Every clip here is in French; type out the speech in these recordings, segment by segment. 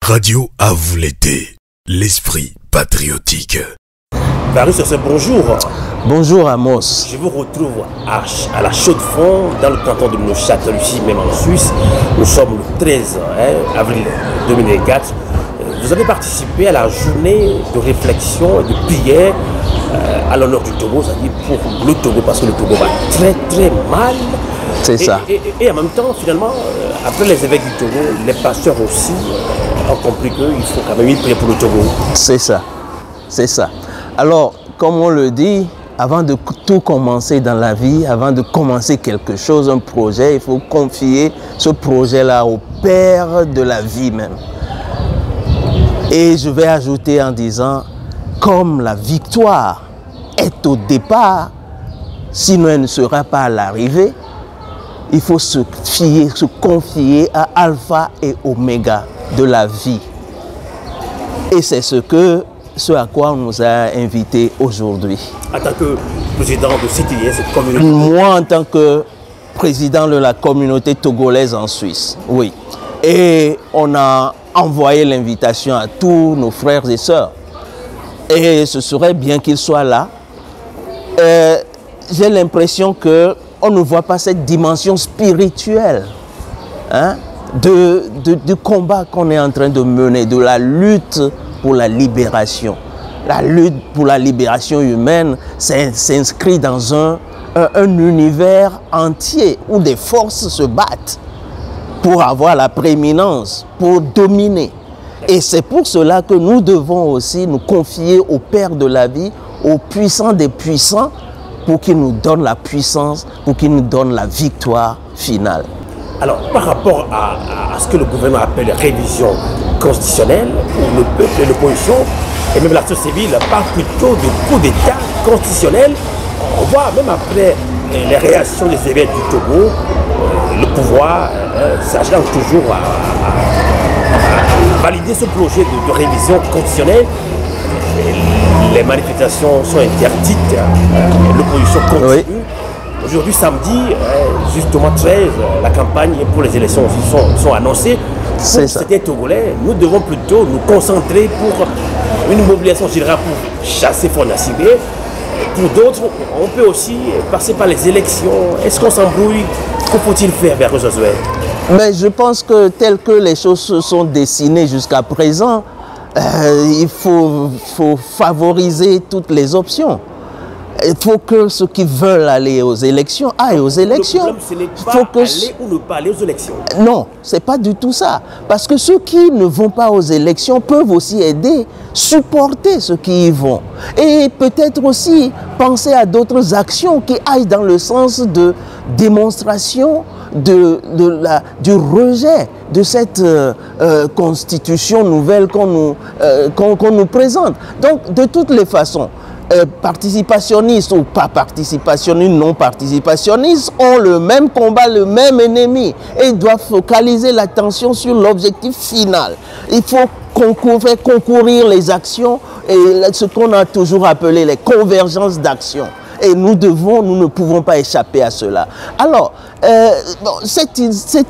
Radio à vous l'été, l'esprit patriotique. Varus, c'est bonjour. Bonjour Amos. Je vous retrouve à la Chaux-de-Fonds, dans le canton de Neuchâtel, ici même en Suisse. Nous sommes le 13 avril 2024. Vous avez participé à la journée de réflexion et de prière à l'honneur du Togo, c'est-à-dire pour le Togo, parce que le Togo va très très mal. C'est ça. Et en même temps, finalement, après les évêques du Togo, les pasteurs aussi ont compris qu'il faut quand même y prier pour le Togo. C'est ça. C'est ça. Alors, comme on le dit, avant de tout commencer dans la vie, avant de commencer quelque chose, un projet, il faut confier ce projet-là au Père de la vie même. Et je vais ajouter en disant, comme la victoire est au départ, sinon elle ne sera pas à l'arrivée, il faut se confier à Alpha et Oméga de la vie. Et c'est ce à quoi on nous a invités aujourd'hui. En tant que président de cette communauté. Moi, en tant que président de la communauté togolaise en Suisse, oui. Et on a envoyé l'invitation à tous nos frères et sœurs. Et ce serait bien qu'ils soient là. J'ai l'impression qu'on ne voit pas cette dimension spirituelle du combat qu'on est en train de mener, de la lutte pour la libération. La lutte pour la libération humaine s'inscrit dans un univers entier où des forces se battent pour avoir la prééminence, pour dominer. Et c'est pour cela que nous devons aussi nous confier au Père de la vie, au puissant des puissants, pour qu'il nous donne la puissance, pour qu'il nous donne la victoire finale. Alors, par rapport à ce que le gouvernement appelle révision constitutionnelle, où le peuple et l'opposition, et même la société civile, parlent plutôt de coup d'État constitutionnel, on voit même après les réactions des évêques du Togo, le pouvoir s'agit toujours à valider ce projet de révision constitutionnelle. Les manifestations sont interdites, l'opposition continue. Oui. Aujourd'hui, samedi, justement 13, la campagne pour les élections sont annoncées. Pour ces Togolais, nous devons plutôt nous concentrer pour une mobilisation générale pour chasser Fonacibé. Pour d'autres, on peut aussi passer par les élections. Est-ce qu'on s'embrouille? Que faut-il faire vers Josué? Mais je pense que telles que les choses se sont dessinées jusqu'à présent, il faut favoriser toutes les options. Il faut que ceux qui veulent aller aux élections aillent aux élections. Le problème, ce n'est pas aller ou ne pas aller aux élections. Non, ce n'est pas du tout ça. Parce que ceux qui ne vont pas aux élections peuvent aussi aider, supporter ceux qui y vont. Et peut-être aussi penser à d'autres actions qui aillent dans le sens de démonstration du rejet de cette constitution nouvelle qu'on nous présente. Donc, de toutes les façons, participationnistes ou pas participationnistes, non participationnistes ont le même combat, le même ennemi et ils doivent focaliser l'attention sur l'objectif final. Il faut faire concourir les actions et ce qu'on a toujours appelé les convergences d'actions. Et nous ne pouvons pas échapper à cela. Alors, cette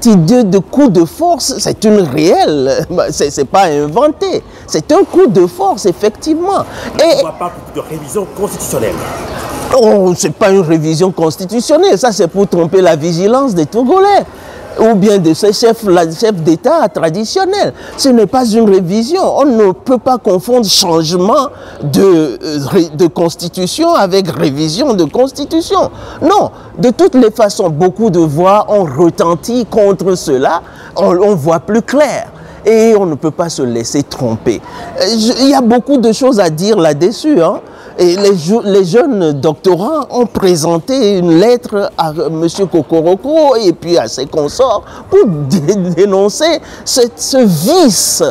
idée de coup de force, c'est une réelle, c'est pas inventé. C'est un coup de force, effectivement. Et on ne parle pas de révision constitutionnelle. Oh, c'est pas une révision constitutionnelle, ça c'est pour tromper la vigilance des Togolais ou bien de ces chefs d'État traditionnels. Ce n'est pas une révision. On ne peut pas confondre changement de constitution avec révision de constitution. Non, de toutes les façons, beaucoup de voix ont retenti contre cela. On voit plus clair. Et on ne peut pas se laisser tromper. Il y a beaucoup de choses à dire là-dessus, hein. Et les jeunes doctorants ont présenté une lettre à M. Kokoroko et puis à ses consorts pour dénoncer ce vice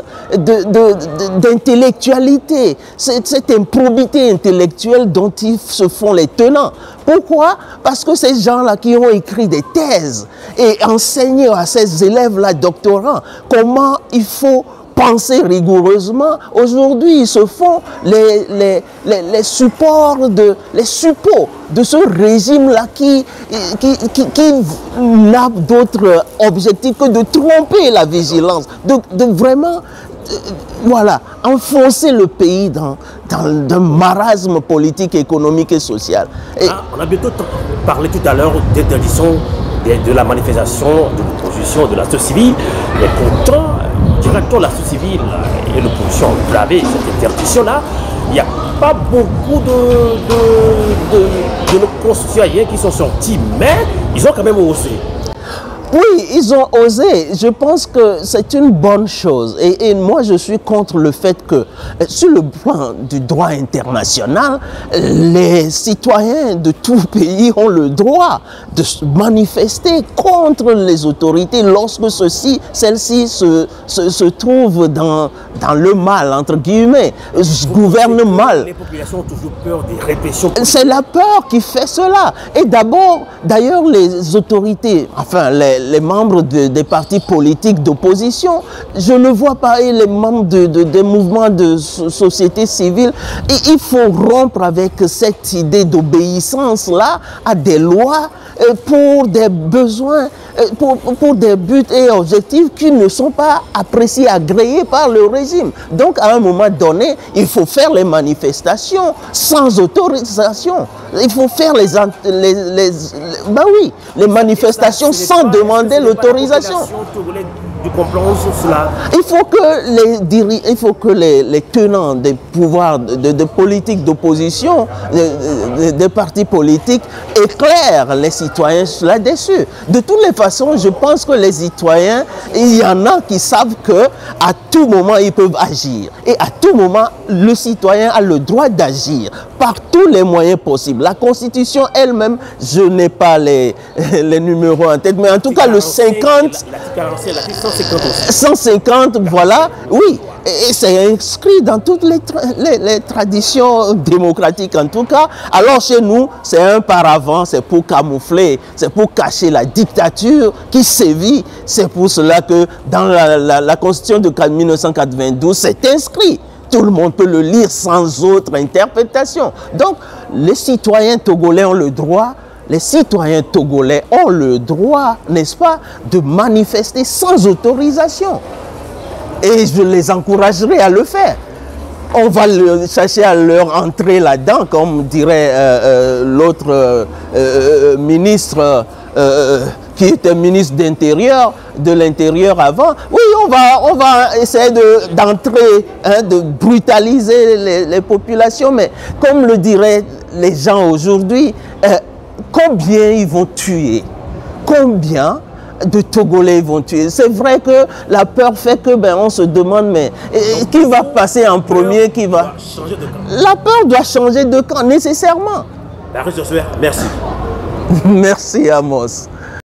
d'intellectualité, cette improbité intellectuelle dont ils se font les tenants. Pourquoi? Parce que ces gens-là qui ont écrit des thèses et enseigné à ces élèves-là doctorants comment il faut penser rigoureusement. Aujourd'hui, ils se font les supports, les suppôts de ce régime-là qui n'a d'autre objectif que de tromper la vigilance, de vraiment voilà, enfoncer le pays dans un marasme politique, économique et social. Et on a bientôt parlé tout à l'heure d'interdiction de la manifestation, de l'opposition, de la société civile, mais pourtant, directement la société civile et l'opposition ont bravé cette interdiction-là. Il n'y a pas beaucoup de nos concitoyens qui sont sortis, mais ils ont quand même osé. Oui, ils ont osé. Je pense que c'est une bonne chose. Et moi, je suis contre le fait que, sur le plan du droit international, les citoyens de tout pays ont le droit de se manifester contre les autorités lorsque celles-ci se trouvent dans le mal, entre guillemets, gouvernent mal. Les populations ont toujours peur des répressions. C'est la peur qui fait cela. Et d'ailleurs, les autorités, enfin, les membres des partis politiques d'opposition, je ne vois pas, et les membres des mouvements de société civile, il faut rompre avec cette idée d'obéissance-là à des lois pour des besoins, pour des buts et objectifs qui ne sont pas appréciés, agréés par le régime. Donc, à un moment donné, il faut faire les manifestations sans autorisation. Il faut faire les manifestations sans demander l'autorisation. Il faut que les tenants des pouvoirs, de politiques d'opposition, des partis politiques, éclairent les citoyens là-dessus. De toutes les façons, je pense que les citoyens, il y en a qui savent qu'à tout moment, ils peuvent agir. Et à tout moment, le citoyen a le droit d'agir par tous les moyens possibles. La Constitution elle-même, je n'ai pas les numéros en tête, mais en tout cas le 50... 150, voilà, oui. Et c'est inscrit dans toutes les traditions démocratiques en tout cas. Alors chez nous, c'est un paravent, c'est pour camoufler, c'est pour cacher la dictature qui sévit. C'est pour cela que dans la Constitution de 1992, c'est inscrit. Tout le monde peut le lire sans autre interprétation. Donc, les citoyens togolais ont le droit, les citoyens togolais ont le droit, n'est-ce pas, de manifester sans autorisation. Et je les encouragerai à le faire. On va chercher à leur entrer là-dedans, comme dirait l'autre ministre qui était ministre de l'Intérieur avant. Oui, on va essayer d'entrer, de brutaliser les populations, mais comme le diraient les gens aujourd'hui, combien ils vont tuer? Combien de Togolais vont tuer? C'est vrai que la peur fait que on se demande, mais qui va passer en premier, qui va... La peur doit changer de camp, nécessairement. Merci. Merci Amos.